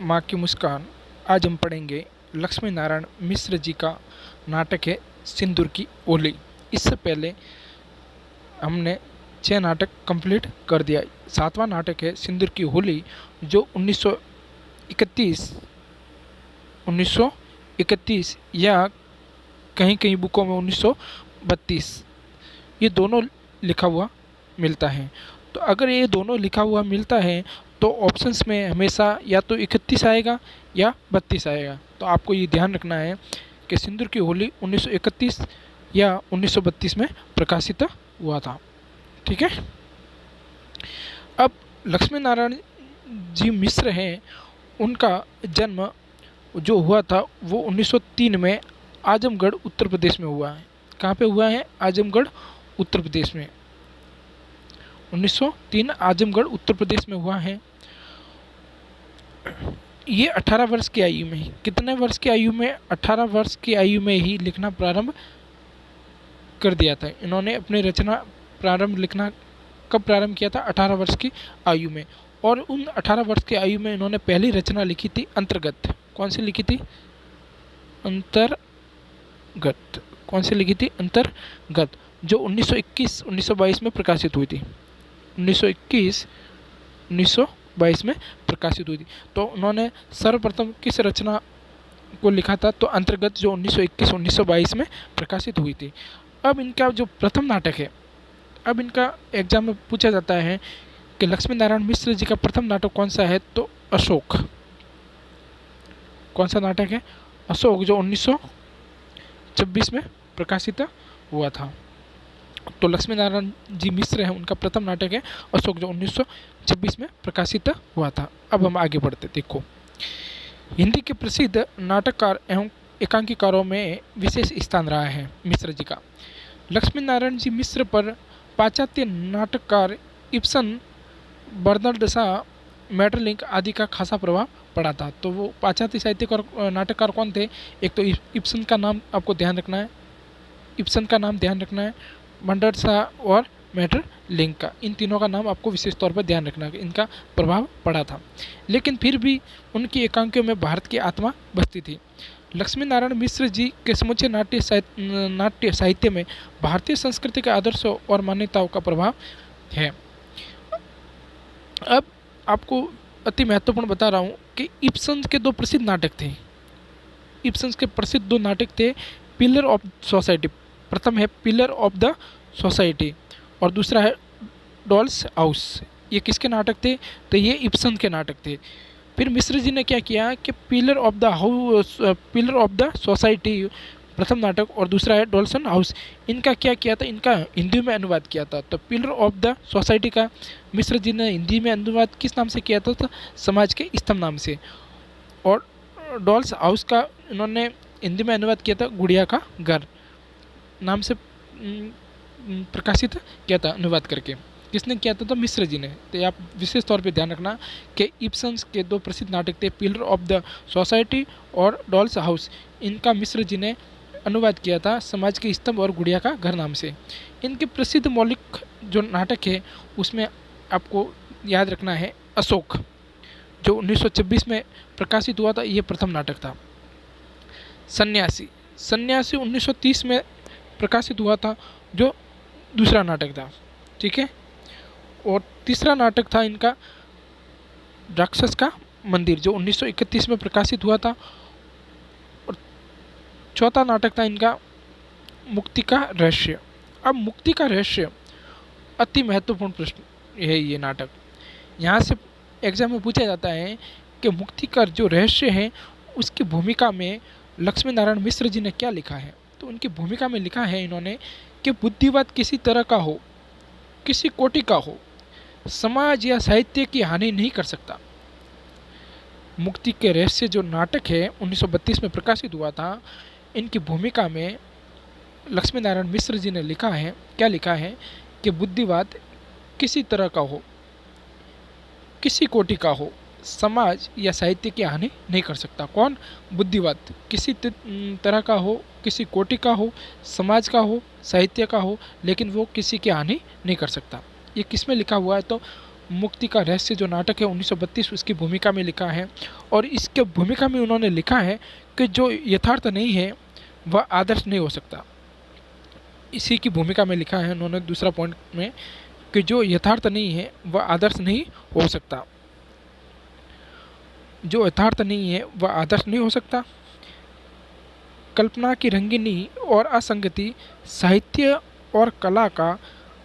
माँ की मुस्कान। आज हम पढ़ेंगे लक्ष्मी नारायण मिश्र जी का नाटक है सिंदूर की ओली। इससे पहले हमने 6 नाटक कंप्लीट कर दिया। 7वां नाटक है सिंदूर की होली, जो 1931 या कहीं कहीं बुकों में 1932 ये दोनों लिखा हुआ मिलता है। तो अगर ये दोनों लिखा हुआ मिलता है तो ऑप्शंस में हमेशा या तो 31 आएगा या 32 आएगा। तो आपको ये ध्यान रखना है कि सिंदूर की होली 1931 या 1932 में प्रकाशित हुआ था। ठीक है। अब लक्ष्मी नारायण जी मिश्र हैं, उनका जन्म जो हुआ था वो 1903 में आजमगढ़ उत्तर प्रदेश में हुआ है। कहाँ पे हुआ है? आजमगढ़ उत्तर प्रदेश में। 1903 आजमगढ़ उत्तर प्रदेश में हुआ है। ये 18 वर्ष की आयु में ही, कितने वर्ष की आयु में? 18 वर्ष की आयु में ही लिखना प्रारंभ कर दिया था। इन्होंने अपनी रचना प्रारंभ लिखना कब प्रारंभ किया था? 18 वर्ष की आयु में। और उन 18 वर्ष की आयु में इन्होंने पहली रचना लिखी थी अंतर्गत। कौन सी लिखी थी? अंतर्गत। कौन सी लिखी थी? अंतर्गत, जो 1921-1922 में प्रकाशित हुई थी। 1921-1922 में प्रकाशित हुई थी। तो उन्होंने सर्वप्रथम किस रचना को लिखा था? तो अंतर्गत, जो 1921-1922 में प्रकाशित हुई थी। अब इनका जो प्रथम नाटक है, अब इनका एग्जाम में पूछा जाता है कि लक्ष्मी नारायण मिश्र जी का प्रथम नाटक कौन सा है? तो अशोक। कौन सा नाटक है? अशोक, जो 1926 में प्रकाशित हुआ था। तो लक्ष्मी नारायण जी मिश्र हैं, उनका प्रथम नाटक है अशोक, जो 1926 में प्रकाशित हुआ था। अब हम आगे बढ़ते। देखो, हिंदी के प्रसिद्ध नाटककार एवं एकांकीकारों में विशेष स्थान रहा है मिश्र जी का। लक्ष्मी नारायण जी मिश्र पर पाश्चात्य नाटककार इब्सन, बर्नार्ड शॉ, मेटरलिंक आदि का खासा प्रभाव पड़ा था। तो वो पाश्चात्य साहित्यकार नाटककार कौन थे? एक तो इब्सन का नाम आपको ध्यान रखना है, इब्सन का नाम ध्यान रखना है, बर्नार्ड शॉ और मेटरलिंक का, इन तीनों का नाम आपको विशेष तौर पर ध्यान रखना है, इनका प्रभाव पड़ा था। लेकिन फिर भी उनकी एकांकियों में भारत की आत्मा बसती थी। लक्ष्मी नारायण मिश्र जी के समूचे नाट्य साहित्य में भारतीय संस्कृति के आदर्शों और मान्यताओं का प्रभाव है। अब आपको अति महत्वपूर्ण बता रहा हूँ कि इब्सन के 2 प्रसिद्ध नाटक थे। इब्सन के प्रसिद्ध 2 नाटक थे, पिलर ऑफ सोसाइटी। प्रथम है पिलर ऑफ द सोसाइटी और दूसरा है डॉल्स हाउस। ये किसके नाटक थे? तो ये इब्सन के नाटक थे। फिर मिश्र जी ने क्या किया कि पिलर ऑफ द सोसाइटी प्रथम नाटक और दूसरा है डॉल्सन हाउस, इनका क्या किया था? इनका हिंदी में अनुवाद किया था। तो पिलर ऑफ द सोसाइटी का मिश्र जी ने हिंदी में अनुवाद किस नाम से किया था? तो समाज के स्तंभ नाम से। और डॉल्स हाउस का इन्होंने हिंदी में अनुवाद किया था गुड़िया का घर नाम से प्रकाशित किया था अनुवाद करके। किसने किया था? तो मिश्र जी ने। तो आप विशेष तौर पे ध्यान रखना कि इब्सन के 2 प्रसिद्ध नाटक थे, पिलर ऑफ द सोसाइटी और डॉल्स हाउस, इनका मिश्र जी ने अनुवाद किया था समाज के स्तंभ और गुड़िया का घर नाम से। इनके प्रसिद्ध मौलिक जो नाटक है उसमें आपको याद रखना है अशोक, जो 1926 में प्रकाशित हुआ था, ये प्रथम नाटक था। सन्यासी 1930 में प्रकाशित हुआ था, जो दूसरा नाटक था। ठीक है। और तीसरा नाटक था इनका राक्षस का मंदिर, जो 1931 में प्रकाशित हुआ था। और चौथा नाटक था इनका मुक्ति का रहस्य। अब मुक्ति का रहस्य अति महत्वपूर्ण प्रश्न है ये नाटक। यहाँ से एग्जाम में पूछा जाता है कि मुक्ति का जो रहस्य है उसकी भूमिका में लक्ष्मी नारायण मिश्र जी ने क्या लिखा है? तो उनकी भूमिका में लिखा है इन्होंने कि बुद्धिवाद किसी तरह का हो, किसी कोटि का हो, समाज या साहित्य की हानि नहीं कर सकता। मुक्ति के रहस्य जो नाटक है 1932 में प्रकाशित हुआ था, इनकी भूमिका में लक्ष्मी नारायण मिश्र जी ने लिखा है, क्या लिखा है कि बुद्धिवाद किसी तरह का हो, किसी कोटि का हो, समाज या साहित्य की हानि नहीं कर सकता। कौन? बुद्धिवाद किसी तरह का हो, किसी कोटि का हो, समाज का हो, साहित्य का हो, लेकिन वो किसी की हानि नहीं कर सकता। ये किस में लिखा हुआ है? तो मुक्ति का रहस्य जो नाटक है 1932 उसकी भूमिका में लिखा है। और इसके भूमिका में उन्होंने लिखा है कि जो यथार्थ नहीं है वह आदर्श नहीं हो सकता। इसी की भूमिका में लिखा है उन्होंने दूसरा पॉइंट में कि जो यथार्थ नहीं है वह आदर्श नहीं हो सकता। जो यथार्थ नहीं है वह आदर्श नहीं हो सकता। कल्पना की रंगीनी और असंगति साहित्य और कला का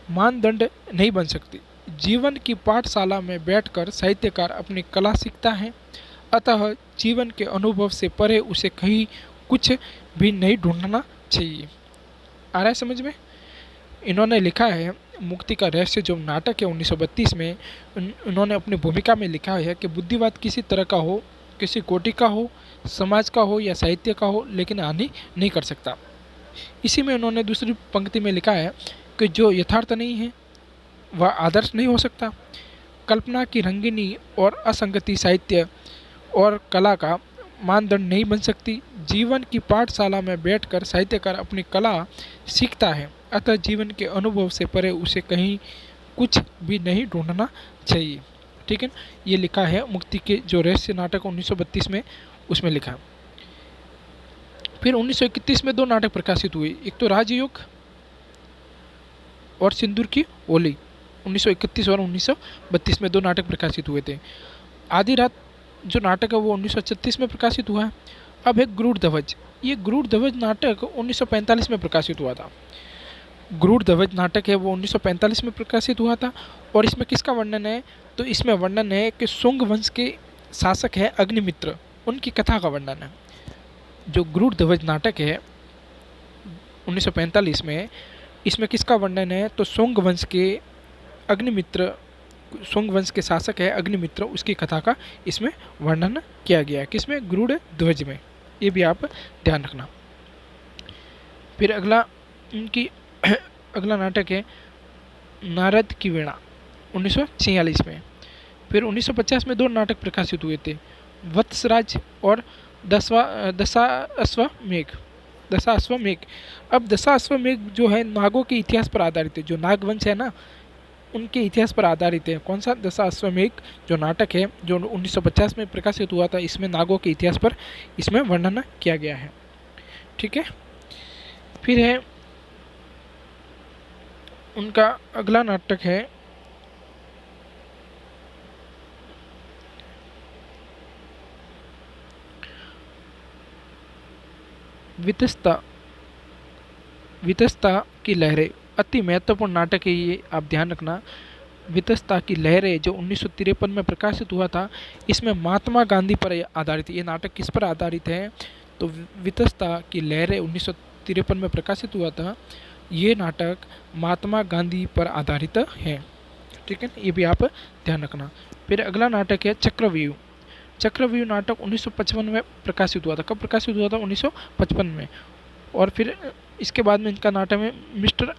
मानदंड नहीं बन सकती। जीवन की पाठशाला में बैठकर साहित्यकार अपनी कला सीखता है, अतः जीवन के अनुभव से परे उसे कहीं कुछ भी नहीं ढूंढना चाहिए। आ रहा है समझ में? इन्होंने लिखा है मुक्ति का रहस्य जो नाटक है 1932 में, उन्होंने अपनी भूमिका में लिखा है कि बुद्धिवाद किसी तरह का हो, किसी कोटि का हो, समाज का हो या साहित्य का हो, लेकिन हानि नहीं कर सकता। इसी में उन्होंने दूसरी पंक्ति में लिखा है कि जो यथार्थ नहीं है वह आदर्श नहीं हो सकता। कल्पना की रंगीनी और असंगति साहित्य और कला का मानदंड नहीं बन सकती। जीवन की पाठशाला में बैठकर साहित्यकार अपनी कला सीखता है, अतः जीवन के अनुभव से परे उसे कहीं कुछ भी नहीं ढूंढना चाहिए। ठीक है, ये लिखा है मुक्ति के जो रहस्य नाटक 1932 में, उसमें लिखा है। फिर 1931 में 2 नाटक प्रकाशित हुए, एक तो राजयोग और सिंदूर की होली। 1931 और 1932 में 2 नाटक प्रकाशित हुए थे। आधी रात जो नाटक है वो 1936 में प्रकाशित हुआ है। अब है गरुड़ ध्वज। ये गरुड़ ध्वज नाटक 1945 में प्रकाशित हुआ था। गरुड़ ध्वज नाटक है वो 1945 में प्रकाशित हुआ था। और इसमें किसका वर्णन है? तो इसमें वर्णन है कि शुंग वंश के शासक है अग्निमित्र, उनकी कथा का वर्णन है। जो गरुड़ ध्वज नाटक है 1945 में, इसमें किसका वर्णन है? तो शुंग वंश के अग्निमित्र, शुंग वंश के शासक है अग्निमित्र, उसकी कथा का इसमें वर्णन किया गया है। किसमें? गरुड़ ध्वज में। ये भी आप ध्यान रखना। फिर अगला उनकी अगला नाटक है नारद की वीणा 1946 में। फिर 1950 में 2 नाटक प्रकाशित हुए थे, वत्सराज और दशाश्वमेघ। अब दशाश्वमेघ जो है नागों के इतिहास पर आधारित है। जो नागवंश है ना, उनके इतिहास पर आधारित है। कौन सा? दशाश्वमेघ जो नाटक है जो 1950 में प्रकाशित हुआ था, इसमें नागों के इतिहास पर इसमें वर्णन किया गया है। ठीक है, फिर है उनका अगला नाटक है वितस्ता की लहरें। अति महत्वपूर्ण नाटक है ये, आप ध्यान रखना। वितस्ता की लहरें जो 1953 में प्रकाशित हुआ था, इसमें महात्मा गांधी पर आधारित है। ये नाटक किस पर आधारित है? तो वितस्ता की लहरें 1953 में प्रकाशित हुआ था। ये नाटक महात्मा गांधी पर आधारित है। ठीक है, ये भी आप ध्यान रखना। फिर अगला नाटक है चक्रव्यूह। चक्रव्यूह नाटक 1955 में प्रकाशित हुआ था। कब प्रकाशित हुआ था? 1955 में। और फिर इसके बाद में इनका नाटक है मिस्टर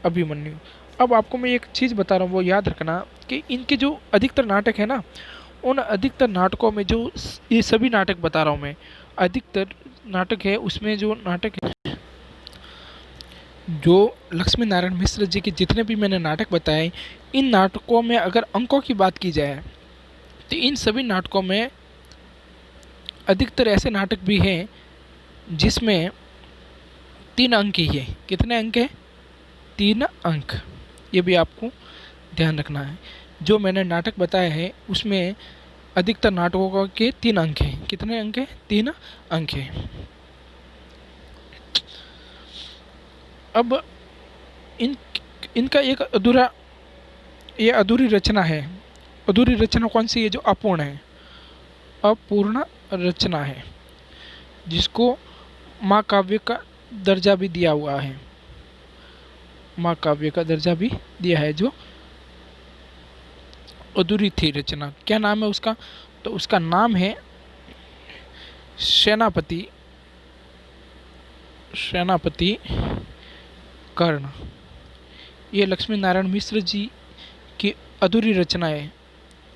अभिमन्यु। अब आपको मैं एक चीज़ बता रहा हूँ, वो याद रखना कि इनके जो अधिकतर नाटक है ना, उन अधिकतर नाटकों में जो ये सभी नाटक बता रहा हूँ मैं, अधिकतर नाटक है उसमें जो नाटक है, जो लक्ष्मी नारायण मिश्र जी के जितने भी मैंने नाटक बताए, इन नाटकों में अगर अंकों की बात की जाए तो इन सभी नाटकों में अधिकतर ऐसे नाटक भी हैं जिसमें 3 अंक ही है। कितने अंक हैं? 3 अंक। ये भी आपको ध्यान रखना है। जो मैंने नाटक बताया है उसमें अधिकतर नाटकों के 3 अंक हैं। कितने अंक हैं? 3 अंक हैं। अब इनका एक अधूरी रचना है। अधूरी रचना कौन सी है? जो अपूर्ण है, अपूर्ण रचना है, जिसको महाकाव्य का दर्जा भी दिया हुआ है। महाकाव्य का दर्जा भी दिया है जो अधूरी थी रचना। क्या नाम है उसका? तो उसका नाम है सेनापति कर्ण। ये लक्ष्मी नारायण मिश्र जी की अधूरी रचना है,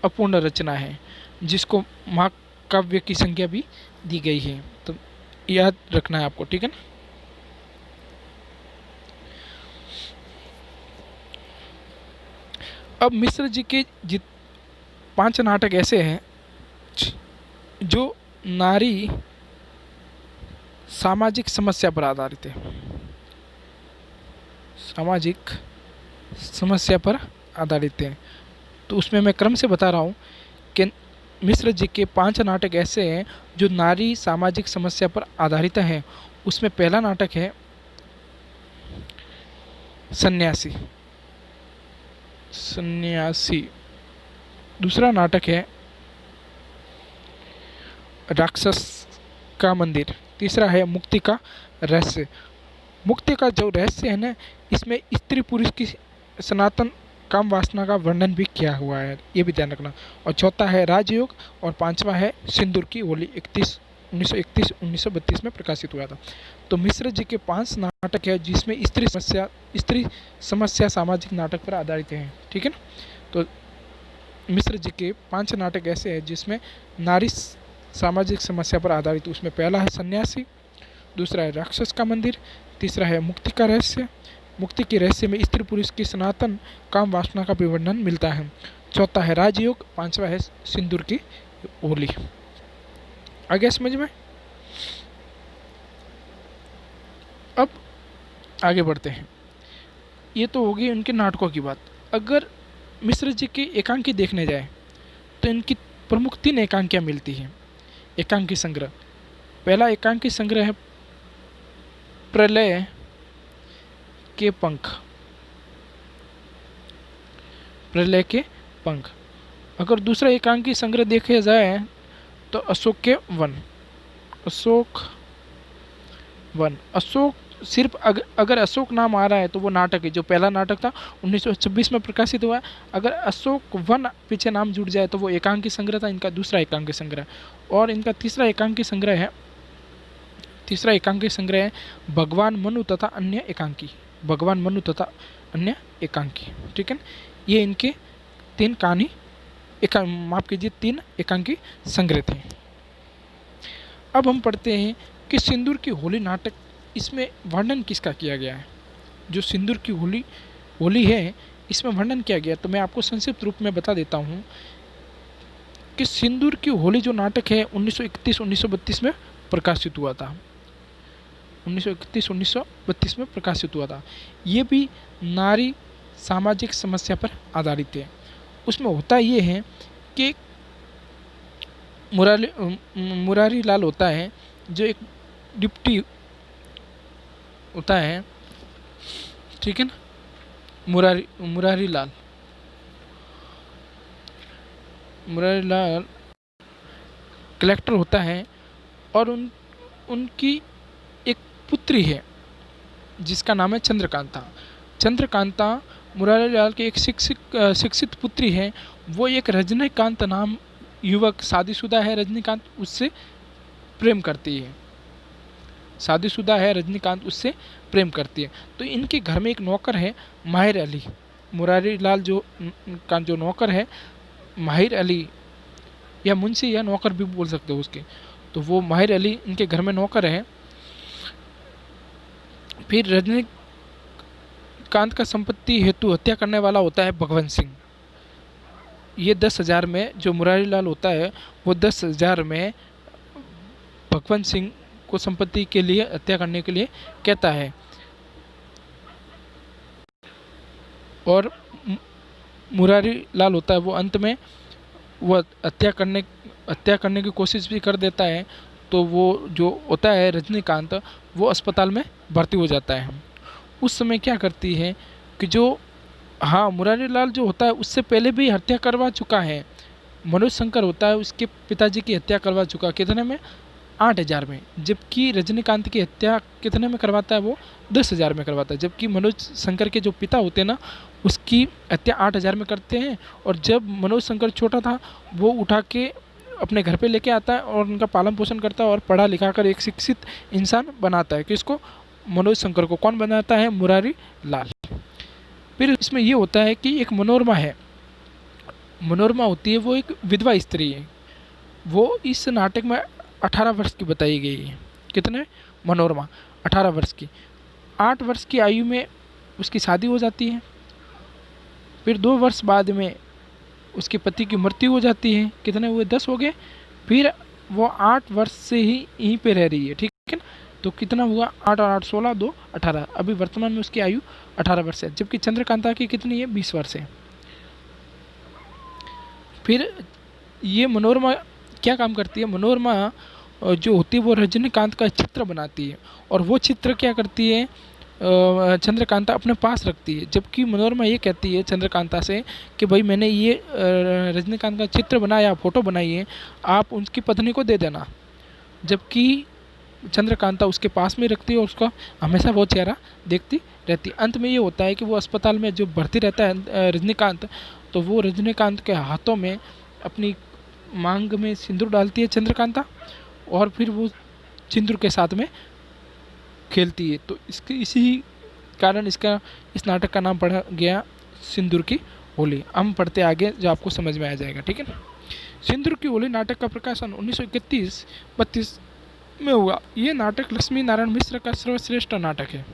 अपूर्ण रचना है, जिसको महाकाव्य की संज्ञा भी दी गई है। तो याद रखना है आपको। ठीक है ना? अब मिश्र जी के 5 नाटक ऐसे हैं जो नारी सामाजिक समस्या पर आधारित है, सामाजिक समस्या पर आधारित है। तो उसमें मैं क्रम से बता रहा हूँ कि मिश्र जी के 5 नाटक ऐसे हैं जो नारी सामाजिक समस्या पर आधारित हैं। उसमें पहला नाटक है सन्यासी, सन्यासी। दूसरा नाटक है राक्षस का मंदिर। तीसरा है मुक्ति का रहस्य। मुक्ति का जो रहस्य है ना, इसमें स्त्री पुरुष की सनातन काम वासना का वर्णन भी किया हुआ है, ये भी ध्यान रखना। और चौथा है राजयोग और 5वां है सिंदूर की होली 1931-1932 में प्रकाशित हुआ था। तो मिश्र जी के 5 नाटक है जिसमें स्त्री समस्या सामाजिक नाटक पर आधारित हैं, ठीक है ना। तो मिश्र जी के 5 नाटक ऐसे हैं जिसमें नारी सामाजिक समस्या पर आधारित। उसमें पहला है सन्यासी, दूसरा है राक्षस का मंदिर, तीसरा है मुक्ति का रहस्य। मुक्ति के रहस्य में स्त्री पुरुष की सनातन काम वासना का विवर्णन मिलता है। चौथा है राजयोग, 5वां है सिंदूर की होली। आगे समझ में। अब आगे बढ़ते हैं। ये तो होगी उनके नाटकों की बात। अगर मिश्र जी के एकांकी देखने जाए तो इनकी प्रमुख 3 एकांकियाँ मिलती हैं। एकांकी संग्रह, पहला एकांकी संग्रह है प्रलय के पंख, प्रलय के पंख। अगर दूसरा एकांकी संग्रह देखा जाए तो अशोक के वन, अशोक वन। अशोक सिर्फ अगर अशोक नाम आ रहा है तो वो नाटक है। जो पहला नाटक था 1926 में प्रकाशित हुआ है। अगर अशोक वन पीछे नाम जुड़ जाए तो वो एकांकी संग्रह था, इनका दूसरा एकांकी संग्रह। और इनका तीसरा एकांकी संग्रह है भगवान मनु तथा अन्य एकांकी, भगवान मनु तथा अन्य एकांकी, ठीक है। ये इनके 3 कहानी माफ कीजिए 3 एकांकी संग्रह थे। अब हम पढ़ते हैं कि सिंदूर की होली नाटक, इसमें वर्णन किसका किया गया है। जो सिंदूर की होली है इसमें वर्णन किया गया, तो मैं आपको संक्षिप्त रूप में बता देता हूँ कि सिंदूर की होली जो नाटक है 1931-1932 में प्रकाशित हुआ था। 1931-1932 में प्रकाशित हुआ था। ये भी नारी सामाजिक समस्या पर आधारित है। उसमें होता ये है कि मुरारी लाल होता है जो एक डिप्टी होता है, ठीक है ना। मुरारी लाल कलेक्टर होता है और उनकी एक पुत्री है जिसका नाम है चंद्रकांता मुरारी लाल की एक शिक्षित पुत्री है। वो एक रजनीकांत नाम युवक, शादीशुदा है रजनीकांत, उससे प्रेम करती है। शादीशुदा है रजनीकांत, उससे प्रेम करती है। तो इनके घर में एक नौकर है माहिर अली। मुरारी लाल का जो नौकर है माहिर अली, या मुंशी या नौकर भी बोल सकते हो उसके, तो वो माहिर अली इनके घर में नौकर है। फिर रजनीकांत का संपत्ति हेतु हत्या करने वाला होता है भगवंत सिंह। ये 10,000 में, जो मुरारी लाल होता है वो 10,000 में भगवंत सिंह को संपत्ति के लिए हत्या करने के लिए कहता है। और मुरारी लाल होता है वो अंत में वो हत्या करने की कोशिश भी कर देता है। तो वो जो होता है रजनीकांत, वो अस्पताल में भर्ती हो जाता है। उस समय क्या करती है कि मुरारी लाल जो होता है उससे पहले भी हत्या करवा चुका है। मनोज शंकर होता है उसके पिताजी की हत्या करवा चुका, कितने में, 8,000 में। जबकि रजनीकांत की हत्या कितने में करवाता है, वो 10,000 में करवाता है। जबकि मनोज शंकर के जो पिता होते हैं ना, उसकी हत्या 8,000 में करते हैं। और जब मनोज शंकर छोटा था वो उठा के अपने घर पे लेके आता है और उनका पालन पोषण करता है और पढ़ा लिखा कर एक शिक्षित इंसान बनाता है। किसको, मनोज शंकर को। कौन बनाता है, मुरारी लाल। फिर इसमें ये होता है कि एक मनोरमा है, मनोरमा होती है वो एक विधवा स्त्री है। वो इस नाटक में 18 वर्ष की बताई गई है। कितने, मनोरमा 18 वर्ष की। 8 वर्ष की आयु में उसकी शादी हो जाती है। फिर 2 वर्ष बाद में उसके पति की मृत्यु हो जाती है। कितने हुए? 10 हो गए। फिर वो 8 वर्ष से ही यहीं पे रह रही है, ठीक है ना। तो कितना हुआ? 8 और 8 16, 2 18। अभी वर्तमान में उसकी आयु 18 वर्ष है, जबकि चंद्रकांता की कितनी है? 20 वर्ष है। फिर ये मनोरमा क्या काम करती है? मनोरमा जो होती है वो रजनीकांत का चित्र बनाती है, और वो चित्र क्या करती है? चंद्रकांता अपने पास रखती है। जबकि मनोरमा ये कहती है चंद्रकांता से कि भाई मैंने ये रजनीकांत का चित्र बनाया, फोटो बनाई है, आप उनकी पत्नी को दे देना। जबकि चंद्रकांता उसके पास में रखती है और उसका हमेशा वो चेहरा देखती रहती है। अंत में ये होता है कि वो अस्पताल में जो भर्ती रहता है रजनीकांत, तो वो रजनीकांत के हाथों में अपनी मांग में सिंदूर डालती है चंद्रकांता, और फिर वो सिंदूर के साथ में खेलती है। तो इसके इसी कारण इसका इस नाटक का नाम पड़ा गया सिंदूर की होली। हम पढ़ते आगे जो आपको समझ में आ जाएगा, ठीक है ना। सिंदूर की होली नाटक का प्रकाशन 1931-32 में हुआ। ये नाटक लक्ष्मी नारायण मिश्र का सर्वश्रेष्ठ नाटक है।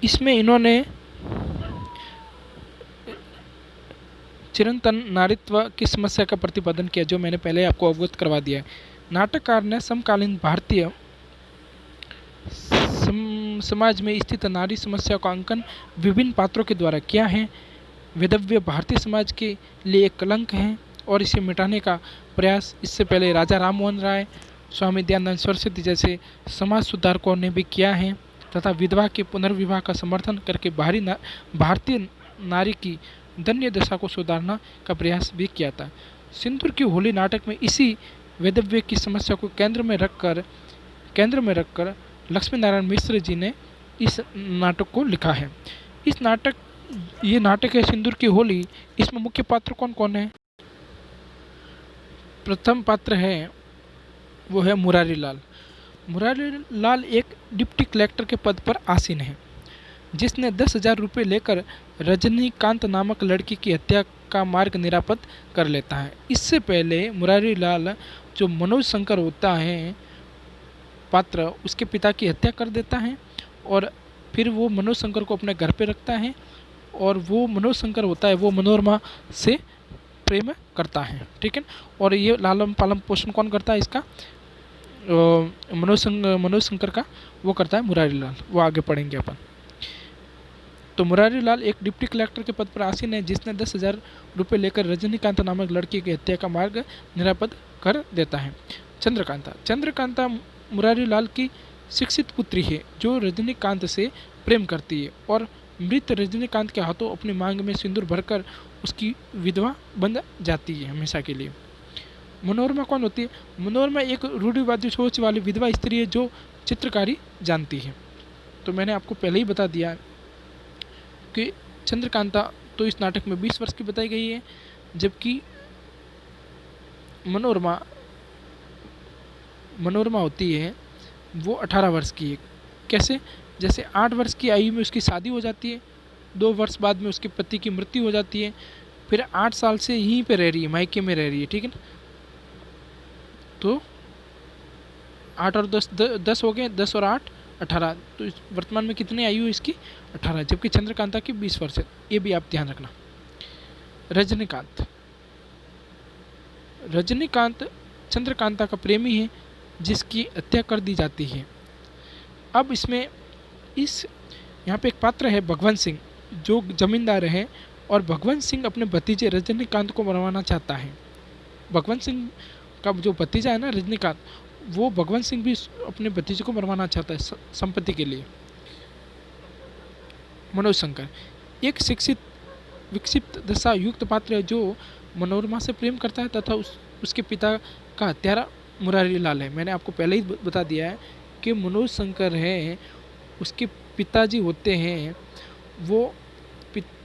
इसमें इन्होंने चिरंतन नारीत्व की समस्या का प्रतिपादन किया, जो मैंने पहले आपको अवगत करवा दिया है। नाटककार ने समकालीन भारतीय समाज में स्थित नारी समस्या का अंकन विभिन्न पात्रों के द्वारा किया है। वेदव्य भारतीय समाज के लिए एक कलंक है और इसे मिटाने का प्रयास इससे पहले राजा राममोहन राय, स्वामी दयानंद सरस्वती जैसे समाज सुधारकों ने भी किया है, तथा विधवा के पुनर्विवाह का समर्थन करके भारतीय नारी की दयनीय दशा को सुधारना का प्रयास भी किया था। सिंदूर की होली नाटक में इसी वेदव्य की समस्या को केंद्र में रखकर लक्ष्मी नारायण मिश्र जी ने इस नाटक को लिखा है। ये नाटक है सिंदूर की होली। इसमें मुख्य पात्र कौन कौन है? प्रथम पात्र है वो है मुरारी लाल। मुरारी लाल एक डिप्टी कलेक्टर के पद पर आसीन है, जिसने 10,000 रुपये लेकर रजनीकांत नामक लड़की की हत्या का मार्ग निरापद कर लेता है। इससे पहले मुरारी लाल जो मनोज शंकर होता है पात्र, उसके पिता की हत्या कर देता है, और फिर वो मनोज शंकर को अपने घर पे रखता है, और वो मनोज शंकर होता है वो मनोरमा से प्रेम करता है, ठीक है। और ये लालम पालम पोषण कौन करता है इसका? मनोज शंकर का वो करता है मुरारी लाल। वो आगे पढ़ेंगे अपन। तो मुरारी लाल एक डिप्टी कलेक्टर के पद पर आसीन है, जिसने 10,000 रुपये लेकर रजनीकांत नामक लड़की की हत्या का मार्ग निरापद कर देता है। चंद्रकांता मुरारी लाल की शिक्षित पुत्री है, जो रजनीकांत से प्रेम करती है और मृत रजनीकांत के हाथों अपनी मांग में सिंदूर भरकर उसकी विधवा बन जाती है हमेशा के लिए। मनोरमा कौन होती है? मनोरमा एक रूढ़िवादी सोच वाली विधवा स्त्री है जो चित्रकारी जानती है। तो मैंने आपको पहले ही बता दिया कि चंद्रकांता तो इस नाटक में 20 वर्ष की बताई गई है, जबकि मनोरमा होती है वो 18 वर्ष की है। कैसे? जैसे 8 वर्ष की आयु में उसकी शादी हो जाती है, 2 वर्ष बाद में उसके पति की मृत्यु हो जाती है, फिर 8 साल से यहीं पे रह रही है, मायके में रह रही है, ठीक है ना। तो 8 और 10 हो गए, 10 और 8 18। तो वर्तमान में कितनी आयु है इसकी? 18, जबकि चंद्रकांता की 20 वर्ष है। ये भी आप ध्यान रखना। रजनीकांत चंद्रकांता का प्रेमी है, जिसकी हत्या कर दी जाती है। अब यहाँ पे एक पात्र है भगवंत सिंह, जो जमींदार है, और भगवंत सिंह अपने भतीजे रजनीकांत को मरवाना चाहता है। भगवंत सिंह का जो भतीजा है ना रजनीकांत, वो भगवंत सिंह भी अपने भतीजे को मरवाना चाहता है संपत्ति के लिए। मनोज शंकर एक विकसित दशा युक्त पात्र है, जो मनोरमा से प्रेम करता है, तथा उसके पिता का हत्यारा मुरारी लाल है। मैंने आपको पहले ही बता दिया है कि मनोज शंकर है, उसके पिताजी होते हैं, वो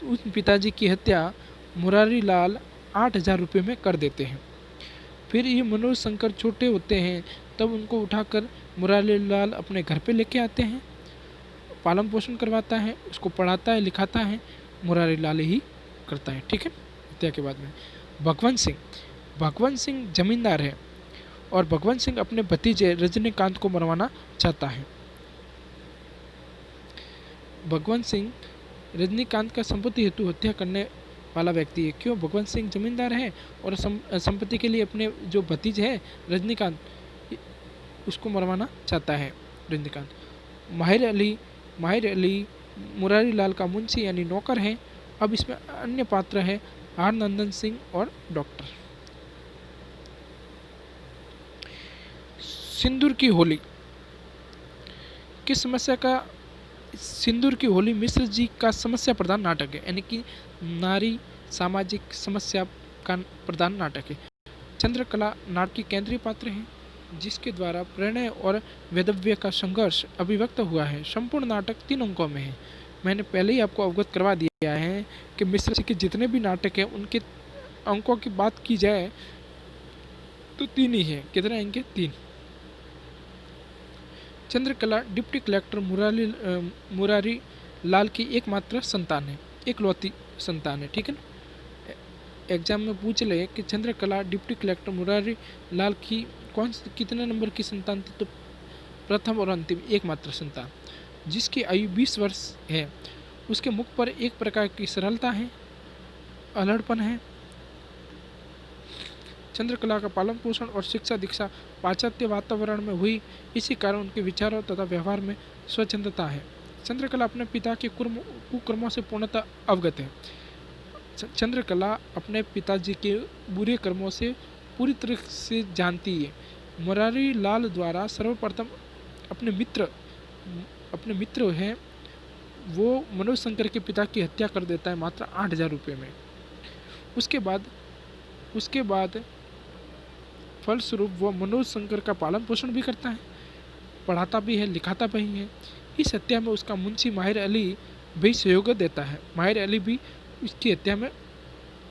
उस पिताजी की हत्या मुरारी लाल 8,000 रुपये में कर देते हैं। फिर ये मनोज शंकर छोटे होते हैं, तब उनको उठाकर मुरारी लाल अपने घर पे लेके आते हैं, पालन पोषण करवाता है, उसको पढ़ाता है, लिखाता है, मुरारी लाल ही करता है, ठीक है। हत्या के बाद में भगवंत सिंह जमींदार है, और भगवंत सिंह अपने भतीजे रजनीकांत को मरवाना चाहता है। भगवंत सिंह रजनीकांत का संपत्ति हेतु हत्या करने वाला व्यक्ति है। क्यों? भगवंत सिंह जमींदार है और संपत्ति के लिए अपने जो भतीज है रजनीकांत उसको मरवाना चाहता है रजनीकांत। माहिर अली मुरारी लाल का मुंशी यानी नौकर है। अब इसमें अन्य पात्र है हरनंदन सिंह और डॉक्टर। सिंदूर की होली किस समस्या का? सिंदूर की होली मिश्र जी का समस्या प्रधान नाटक है, यानी कि नारी सामाजिक समस्या का प्रधान नाटक है। चंद्रकला नाटक की केंद्रीय पात्र है जिसके द्वारा प्रणय और वैधव्य का संघर्ष अभिव्यक्त हुआ है। संपूर्ण नाटक 3 अंकों में है। मैंने पहले ही आपको अवगत करवा दिया है कि मिश्र जी के जितने भी नाटक हैं उनके अंकों की बात की जाए तो 3 ही है। कितने अंक? 3। चंद्रकला डिप्टी कलेक्टर मुरारी लाल की एकमात्र संतान है, एकलौती संतान है। ठीक है ना? एग्जाम में पूछ ले कि चंद्रकला डिप्टी कलेक्टर मुरारी लाल की कितने नंबर की संतान थी, तो प्रथम और अंतिम एकमात्र संतान। जिसकी आयु 20 वर्ष है। उसके मुख पर एक प्रकार की सरलता है, अल्हड़पन है। चंद्रकला का पालन पोषण और शिक्षा दीक्षा पाश्चात्य वातावरण में हुई, इसी कारण उनके विचारों तथा व्यवहार में स्वच्छंदता है। चंद्रकला अपने पिता के कुकर्मों से पूर्णतः अवगत है। चंद्रकला अपने पिताजी के बुरे कर्मों से पूरी तरह से जानती है। मुरारी लाल द्वारा सर्वप्रथम अपने मित्र हैं वो मनोज शंकर के पिता की हत्या कर देता है मात्र 8,000 रुपये में। उसके बाद फलस्वरूप वो मनोज शंकर का पालन पोषण भी करता है, पढ़ाता भी है, लिखाता भी है। इस हत्या में उसका मुंशी माहिर अली भी सहयोग देता है। माहिर अली भी इसकी हत्या में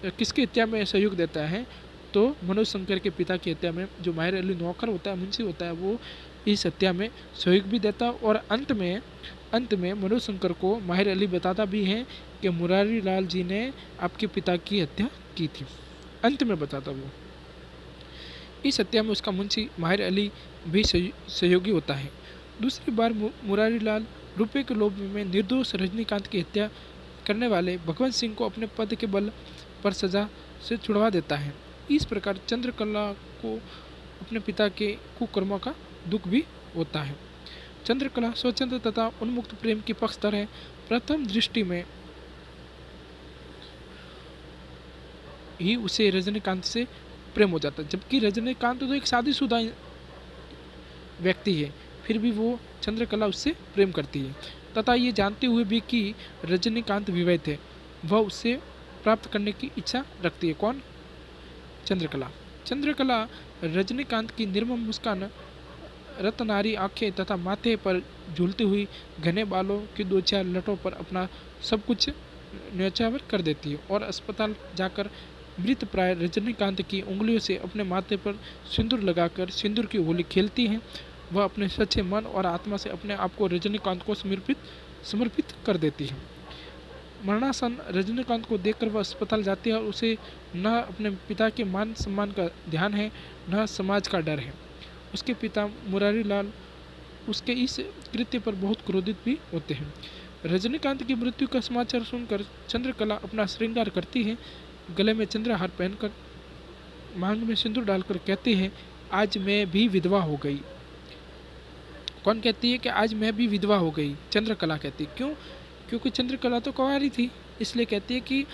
किसकी हत्या में सहयोग देता है? तो मनोज शंकर के पिता की हत्या में जो माहिर अली नौकर होता है, मुंशी होता है, वो इस हत्या में सहयोग भी देता है। और अंत में मनोज शंकर को माहिर अली बताता भी है कि मुरारी लाल जी ने आपके पिता की हत्या की थी। अंत में बताता वो। इस हत्या में उसका मुंशी माहिर अली भी सहयोगी होता है। दूसरी बार मुरारी लाल रुपये के लोभ में निर्दोष रजनीकांत की हत्या करने वाले भगवंत सिंह को अपने पद के बल पर सजा से छुड़वा देता है। इस प्रकार चंद्रकला को अपने पिता के कुकर्मों का दुख भी होता है। चंद्रकला स्वच्छंद तथा उन्मुक्त प्रेम की पक्षधर है। प्रथम दृष्टि में ही उसे रजनीकांत से प्रेम हो जाता है, जबकि रजनीकांत तो एक शादीशुदा व्यक्ति है, फिर भी वो चंद्रकला उससे प्रेम करती है तथा ये जानते हुए भी कि रजनीकांत विवाहित है, वह उससे प्राप्त करने की इच्छा रखती है। कौन? चंद्रकला रजनीकांत की निर्मम मुस्कान, रत्नारी आंखें तथा माथे पर झूलती हुई घने बालों की 2-4 लटों पर अपना सब कुछ न्यौछावर कर देती है और अस्पताल जाकर मृत प्राय रजनीकांत की उंगलियों से अपने माथे पर सिंदूर लगाकर सिंदूर की होली खेलती हैं। वह अपने सच्चे मन और आत्मा से अपने आप को रजनीकांत को समर्पित कर देती है। मरणासन रजनीकांत को देखकर वह अस्पताल जाती है और उसे न अपने पिता के मान सम्मान का ध्यान है, न समाज का डर है। उसके पिता मुरारी लाल उसके इस कृत्य पर बहुत क्रोधित भी होते हैं। रजनीकांत की मृत्यु का समाचार सुनकर चंद्रकला अपना श्रृंगार करती है, गले में चंद्रहार पहनकर मांग में सिंदूर डालकर कहती है, आज मैं भी विधवा हो गई। कौन कहती है कि आज मैं भी विधवा हो गई? चंद्रकला कहती है। क्यों? क्योंकि चंद्रकला तो कुंवारी थी, इसलिए कहती है कि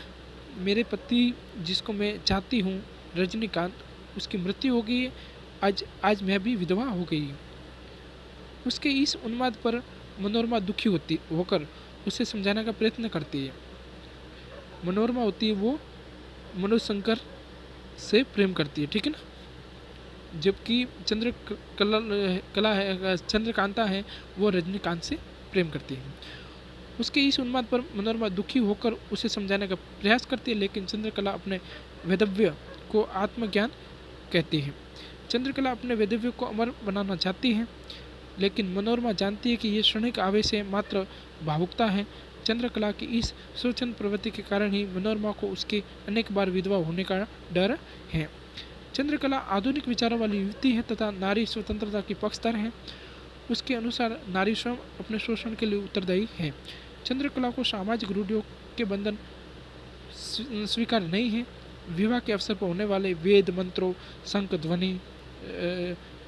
मेरे पति जिसको मैं चाहती हूँ रजनीकांत, उसकी मृत्यु हो गई है, आज मैं भी विधवा हो गई। उसके इस उन्माद पर मनोरमा दुखी होकर उसे समझाने का प्रयत्न करती है। मनोरमा होती है वो मनोज शंकर से प्रेम करती है, ठीक है ना, जबकि चंद्रकांता है वो रजनीकांत से प्रेम करती है। उसके इस उन्माद पर मनोरमा दुखी होकर उसे समझाने का प्रयास करती है, लेकिन चंद्रकला अपने वैधव्य को आत्मज्ञान कहती है। चंद्रकला अपने वैधव्य को अमर बनाना चाहती है, लेकिन मनोरमा जानती है कि यह क्षणिक आवेश है, मात्र भावुकता है। चंद्रकला की इस स्वच्छंद प्रवृत्ति के कारण ही मनोरमा को उसके अनेक बार विधवा होने का डर है। चंद्रकला आधुनिक विचारों वाली युवती है तथा नारी स्वतंत्रता की पक्षधर है। उसके अनुसार नारी स्वयं अपने शोषण के लिए उत्तरदायी है। चंद्रकला को सामाजिक रूढ़ियों के बंधन स्वीकार नहीं है। विवाह के अवसर पर होने वाले वेद मंत्रों, शंख ध्वनि,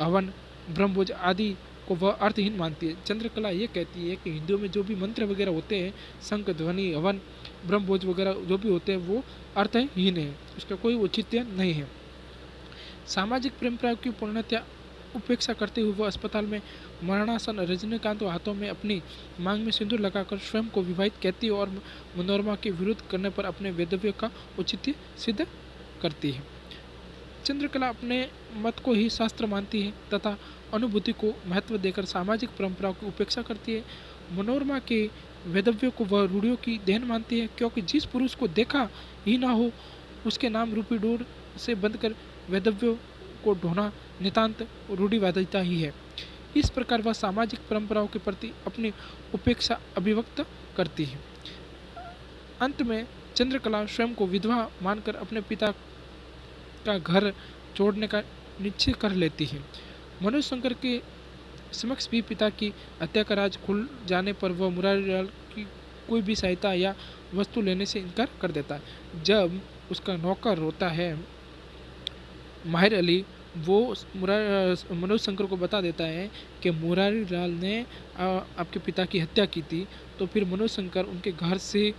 हवन, ब्रह्मभोज आदि को वह अर्थहीन मानती है। चंद्रकला ये कहती है कि हिंदुओं में जो भी मंत्र वगैरह होते हैं, शंख ध्वनि, हवन, ब्रह्मभोज वगैरह जो भी होते हैं, वो अर्थहीन है, उसका कोई औचित्य नहीं है। सामाजिक परंपराओं की पूर्णतया उपेक्षा करते हुए वह अस्पताल में मरणासन रजनीकांत हाथों में अपनी मांग में सिंदूर लगाकर स्वयं को विवाहित कहती है और मनोरमा के विरोध करने पर अपने वेदव्य का औचित्य सिद्ध करती है। चंद्रकला अपने मत को ही शास्त्र मानती है तथा अनुभूति को महत्व देकर सामाजिक परंपराओं की उपेक्षा करती है। मनोरमा के वेदव्यों को वह रूढ़ियों की देन मानती है, क्योंकि जिस पुरुष को देखा ही ना हो उसके नाम रूपी डोर से बंधकर वेदव्यों को ढोना नितांत रूढ़िवादिता ही है। इस प्रकार वह सामाजिक परंपराओं के प्रति अपनी उपेक्षा अभिव्यक्त करती है। अंत में चंद्रकला स्वयं को विधवा मानकर अपने पिता का घर छोड़ने का निश्चय कर लेती है। मनोज शंकर के समक्ष भी पिता की हत्या का राज खुल जाने पर वह मुरारीलाल की कोई भी सहायता या वस्तु लेने से इनकार कर देता है। जब उसका नौकर होता है माहिर अली, वो मनोज शंकर को बता देता है कि मुरारीलाल ने आपके पिता की हत्या की थी, तो फिर मनोज शंकर उनके घर से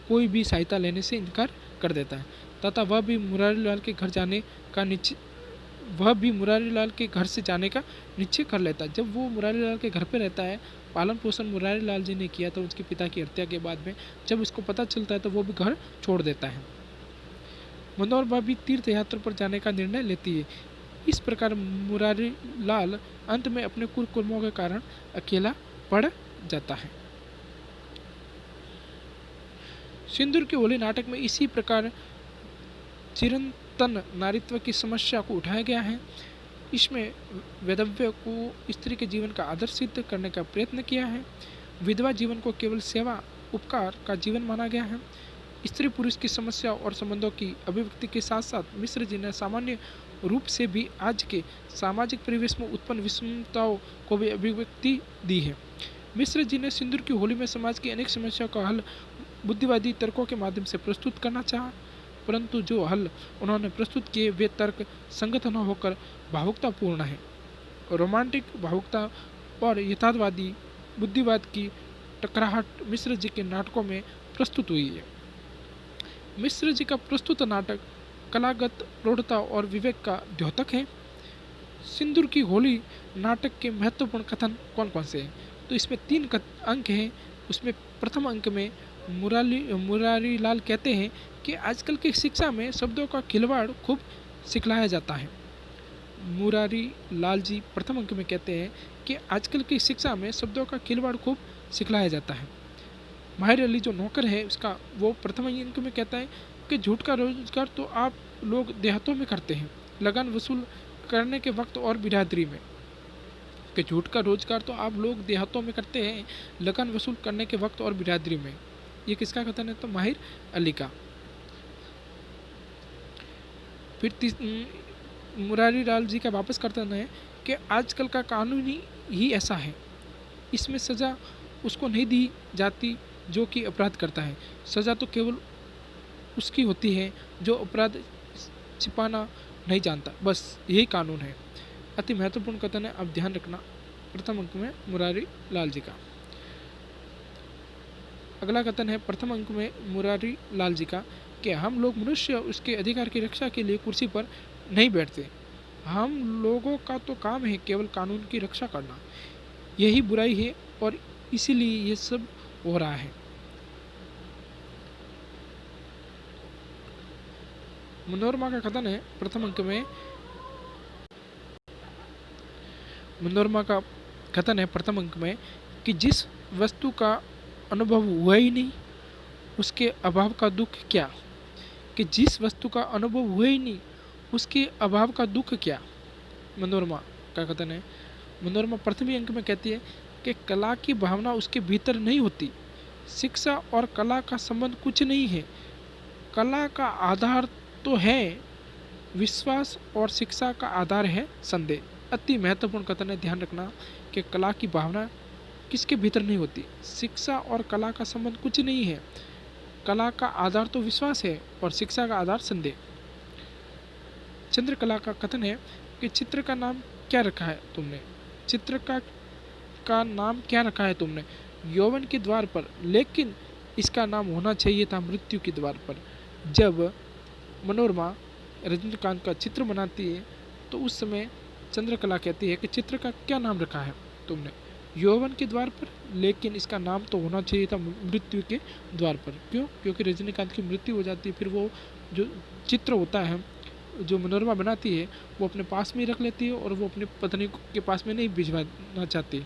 कोई भी सहायता लेने से इनकार कर देता है तथा वह भी मुरारीलाल के घर से जाने का निश्चय कर लेता है। जब वो मुरारीलाल के घर पे रहता है, पालन पोषण मुरारीलाल जी ने किया था उसके पिता की हत्या के बाद में, जब उसको पता चलता है तो वो भी घर छोड़ देता है। मनोरमा भी तीर्थ यात्रा पर जाने का निर्णय लेती है। इस प्रकार मुरारीलाल अंत में अपने कुकर्मों के कारण अकेला पड़ जाता है। सिंदूर की होली नाटक में इसी प्रकार चिरंतन नारीत्व की समस्या को उठाया गया है। इसमें वेदव्य को स्त्री के जीवन का आदर्श सिद्ध करने का प्रयत्न किया है। विधवा जीवन को केवल सेवा उपकार का जीवन माना गया है। स्त्री पुरुष की समस्या और संबंधों की अभिव्यक्ति के साथ साथ मिश्र जी ने सामान्य रूप से भी आज के सामाजिक परिवेश में उत्पन्न विषमताओं को भी अभिव्यक्ति दी है। मिश्र जी ने सिंदूर की होली में समाज की अनेक समस्याओं का हल बुद्धिवादी तर्कों के माध्यम से प्रस्तुत करना चाहा, परंतु जो हल उन्होंने प्रस्तुत किए वे तर्क संगत न होकर भावुकतापूर्ण है। रोमांटिक भावुकता और यथार्थवादी बुद्धिवाद की टकराहट मिश्र जी के नाटकों में प्रस्तुत हुई है। मिश्र जी का प्रस्तुत नाटक कलागत प्रौढ़ता और विवेक का द्योतक है। सिंदूर की होली नाटक के महत्वपूर्ण कथन कौन कौन से हैं? तो इसमें 3 अंक हैं। उसमें प्रथम अंक में मुरारीलाल कहते हैं कि आजकल की शिक्षा में शब्दों का खिलवाड़ खूब सिखलाया जाता है। मुरारीलाल जी प्रथम अंक में कहते हैं कि आजकल की शिक्षा में शब्दों का खिलवाड़ खूब सिखलाया जाता है। माहिर अली जो नौकर है उसका, वो प्रथम अंक में कहता है कि झूठ का रोजगार तो आप लोग देहातों में करते हैं, लगान वसूल करने के वक्त और बिरादरी में। कि झूठ का रोजगार तो आप लोग देहातों में करते हैं, लगान वसूल करने के वक्त और बिरादरी में। ये किसका कथन है? तो माहिर अली का। फिर मुरारीलाल जी का वापस कथन है कि आजकल का कानून ही ऐसा है, इसमें सज़ा उसको नहीं दी जाती जो कि अपराध करता है, सज़ा तो केवल उसकी होती है जो अपराध छिपाना नहीं जानता, बस यही कानून है। अति महत्वपूर्ण कथन है, अब ध्यान रखना, प्रथम अंक में मुरारीलाल जी का। अगला कथन है प्रथम अंक में मुरारीलाल जी का कि हम लोग मनुष्य उसके अधिकार की रक्षा के लिए कुर्सी पर नहीं बैठते, हम लोगों का तो काम है केवल कानून की रक्षा करना, यही बुराई है और इसीलिए ये सब हो रहा है। मनोरमा का कथन है प्रथम अंक में, मनोरमा का कथन है प्रथम अंक में कि जिस वस्तु का अनुभव हुआ ही नहीं उसके अभाव का दुख क्या। कि जिस वस्तु का अनुभव हुआ ही नहीं उसके अभाव का दुख क्या, मनोरमा का कथन है। मनोरमा प्रथम अंक में कहती है कि कला की भावना उसके भीतर नहीं होती, शिक्षा और कला का संबंध कुछ नहीं है, कला का आधार तो है विश्वास और शिक्षा का आधार है संदेह। अति महत्वपूर्ण कथन है, ध्यान रखना कि कला की भावना किसके भीतर नहीं होती। शिक्षा और कला का संबंध कुछ नहीं है। कला का आधार तो विश्वास है और शिक्षा का आधार संदेह। चंद्रकला का कथन है कि चित्र का नाम क्या रखा है तुमने। चित्र का नाम क्या रखा है तुमने। यौवन के द्वार पर, लेकिन इसका नाम होना चाहिए था मृत्यु के द्वार पर। जब मनोरमा रजनीकांत का चित्र बनाती है तो उस समय चंद्रकला कहती है कि चित्र का क्या नाम रखा है तुमने। यौवन के द्वार पर, लेकिन इसका नाम तो होना चाहिए था मृत्यु के द्वार पर। क्यों? क्योंकि रजनीकांत की मृत्यु हो जाती है, फिर वो जो चित्र होता है जो मनोरमा बनाती है वो अपने पास में ही रख लेती है और वो अपनी पत्नी के पास में नहीं भिजवाना चाहती।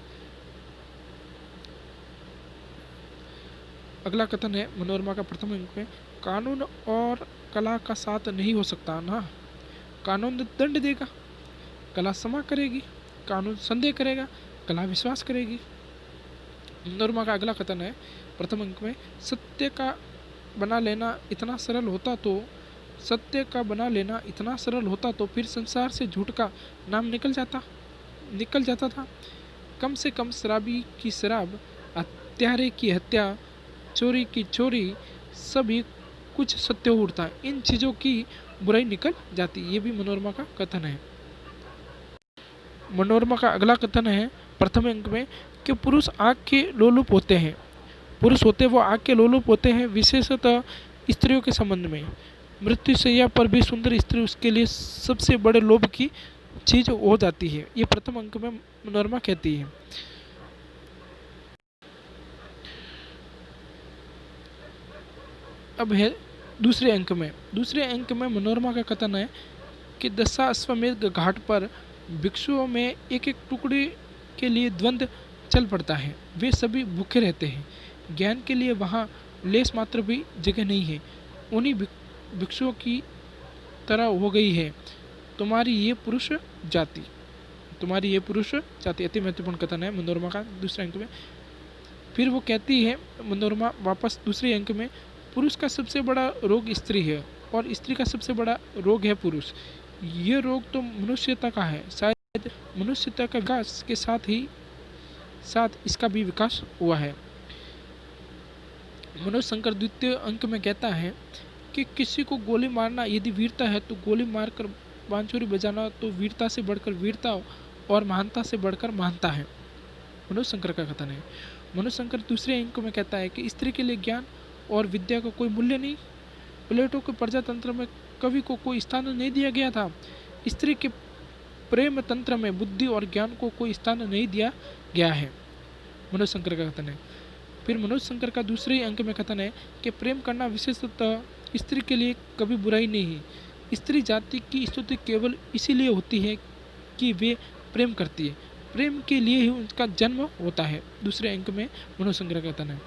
अगला कथन है मनोरमा का प्रथम अंक में, कानून और कला का साथ नहीं हो सकता ना। कानून दंड देगा, कला क्षमा करेगी। कानून संदेह करेगा, कला विश्वास करेगी। मनोरमा का अगला कथन है प्रथम अंक में, सत्य का बना लेना इतना सरल होता तो सत्य का बना लेना इतना सरल होता तो फिर संसार से झूठ का नाम निकल जाता था। कम से कम शराबी की शराब, हत्यारे की हत्या, चोरी की चोरी, सभी कुछ सत्य उठता। इन चीज़ों की बुराई निकल जाती। ये भी मनोरमा का कथन है। मनोरमा का अगला कथन है प्रथम अंक में कि पुरुष आग के लोलुप होते हैं। पुरुष होते वो आग के लोलुप होते हैं, विशेषतः स्त्रियों के संबंध में। मृत्युशैया पर भी सुंदर स्त्री उसके लिए सबसे बड़े लोभ की चीज हो जाती है। ये प्रथम अंक में मनोरमा कहती है। अब है दूसरे अंक में मनोरमा का कथन है कि दशा अश्वमेध घाट पर भिक्षुओं में एक एक टुकड़े के लिए द्वंद्व चल पड़ता है। वे सभी भूखे रहते हैं। ज्ञान के लिए वहाँ लेस मात्र भी जगह नहीं है। उन्हीं भिक्षुओं की तरह हो गई है तुम्हारी ये पुरुष जाति। अति महत्वपूर्ण कथन है मनोरमा का दूसरे अंक में। फिर वो कहती है मनोरमा वापस दूसरे अंक में, पुरुष का सबसे बड़ा रोग स्त्री है और स्त्री का सबसे बड़ा रोग है पुरुष। ये रोग तो मनुष्यता का है। शायद मनुष्यता का विकास के साथ इसका भी विकास हुआ है। मनोज शंकर द्वितीय अंक में कहता है कि किसी को गोली मारना यदि वीरता है तो गोली मारकर बांसुरी बजाना तो वीरता से बढ़कर वीरता और महानता से बढ़कर महानता है। मनोज शंकर का कथन है। मनोज शंकर दूसरे अंक में कहता है कि स्त्री के लिए ज्ञान और विद्या का कोई मूल्य नहीं। प्लेटो के प्रजातंत्र में कवि को कोई स्थान नहीं दिया गया था। स्त्री के प्रेम तंत्र में बुद्धि और ज्ञान को कोई स्थान नहीं दिया गया है। मनोज शंकर का कथन है। फिर मनोज शंकर का दूसरे अंक में कथन है कि प्रेम करना विशेषतः स्त्री के लिए कभी बुराई नहीं है। स्त्री जाति की स्तुति केवल इसीलिए होती है कि वे प्रेम करती है। प्रेम के लिए ही उनका जन्म होता है। दूसरे अंक में मनोज शंकर का कथन है।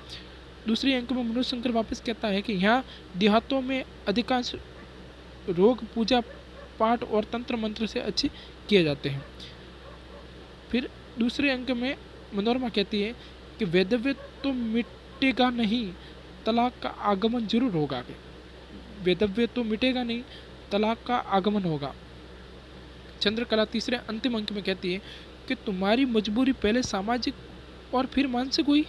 दूसरे अंक में मनोज शंकर वापस कहता है कि यहाँ देहातों में अधिकांश रोग पूजा पाठ और तंत्र मंत्र से अच्छे किए जाते हैं। फिर दूसरे अंक में मनोरमा कहती है कि वेदव्य तो मिटेगा नहीं, तलाक का आगमन जरूर होगा। वेदव्य तो मिटेगा नहीं, तलाक का आगमन होगा। चंद्रकला तीसरे अंतिम अंक में कहती है कि तुम्हारी मजबूरी पहले सामाजिक और फिर मानसिक हुई।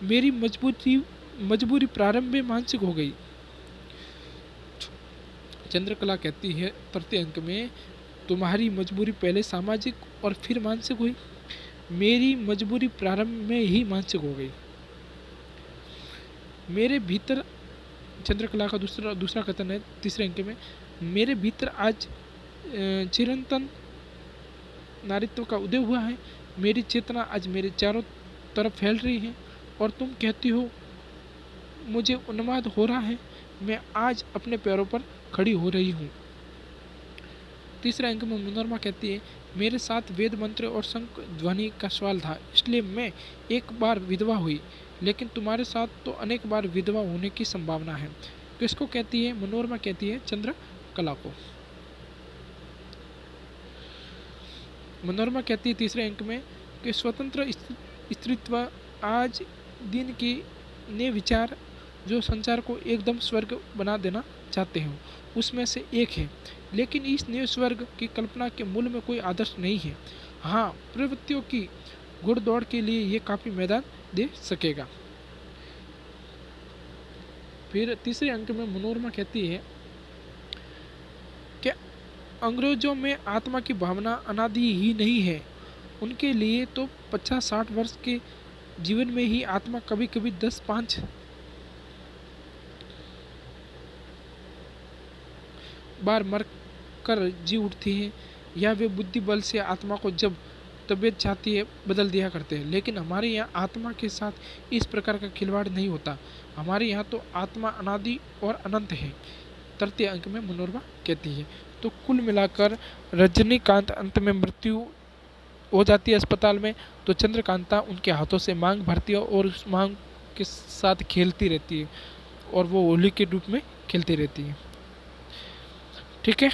मेरी मजबूरी प्रारंभ में मानसिक हो गई। चंद्रकला कहती है तृतीय अंक में, तुम्हारी मजबूरी पहले सामाजिक और फिर मानसिक हुई। मेरी मजबूरी प्रारंभ में ही मानसिक हो गई। मेरे भीतर, चंद्रकला का दूसरा कथन है तीसरे अंक में, मेरे भीतर आज चिरंतन नारित्व का उदय हुआ है। मेरी चेतना आज मेरे चारों तरफ फैल रही है और तुम कहती हो मुझे उन्माद हो रहा है। मैं आज अपने पैरों पर खड़ी हो रही हूँ। तीसरे अंक में मनोरमा कहती है, मेरे साथ वेद मंत्र और शंख ध्वनि का सवाल था, इसलिए मैं एक बार विधवा हुई, लेकिन तुम्हारे साथ तो अनेक बार विधवा होने की संभावना है। किसको कहती है? मनोरमा कहती है चंद्रकला को। मनोरमा कहती है तीसरे अंक में कि स्वतंत्र स्त्रीत्व आज दिन की नए विचार जो संसार को एकदम स्वर्ग बना देना चाहते हैं उसमें से एक है, लेकिन इस नए स्वर्ग की कल्पना के मूल में कोई आदर्श नहीं है। हाँ, प्रवृत्तियों की घुड़दौड़ के लिए ये काफ़ी मैदान दे सकेगा। फिर तीसरे अंक में मनोरमा कहती है कि अंग्रेजों में आत्मा की भावना अनादि ही नहीं है, उनके लिए तो 50-60 वर्ष के जीवन में ही आत्मा कभी कभी 10-5 बार मर कर जी उठती है, या वे बुद्धि बल से आत्मा को जब तबीयत चाहती है बदल दिया करते हैं। लेकिन हमारे यहाँ आत्मा के साथ इस प्रकार का खिलवाड़ नहीं होता, हमारे यहाँ तो आत्मा अनादि और अनंत है, तृतीय अंक में मनोरमा कहती है। तो कुल मिलाकर रजनीकांत अंत में मृत्यु हो जाती है अस्पताल में, तो चंद्रकांता उनके हाथों से मांग भरती है और उस मांग के साथ खेलती रहती है, और वो होली के रूप में खेलती रहती है। ठीक है।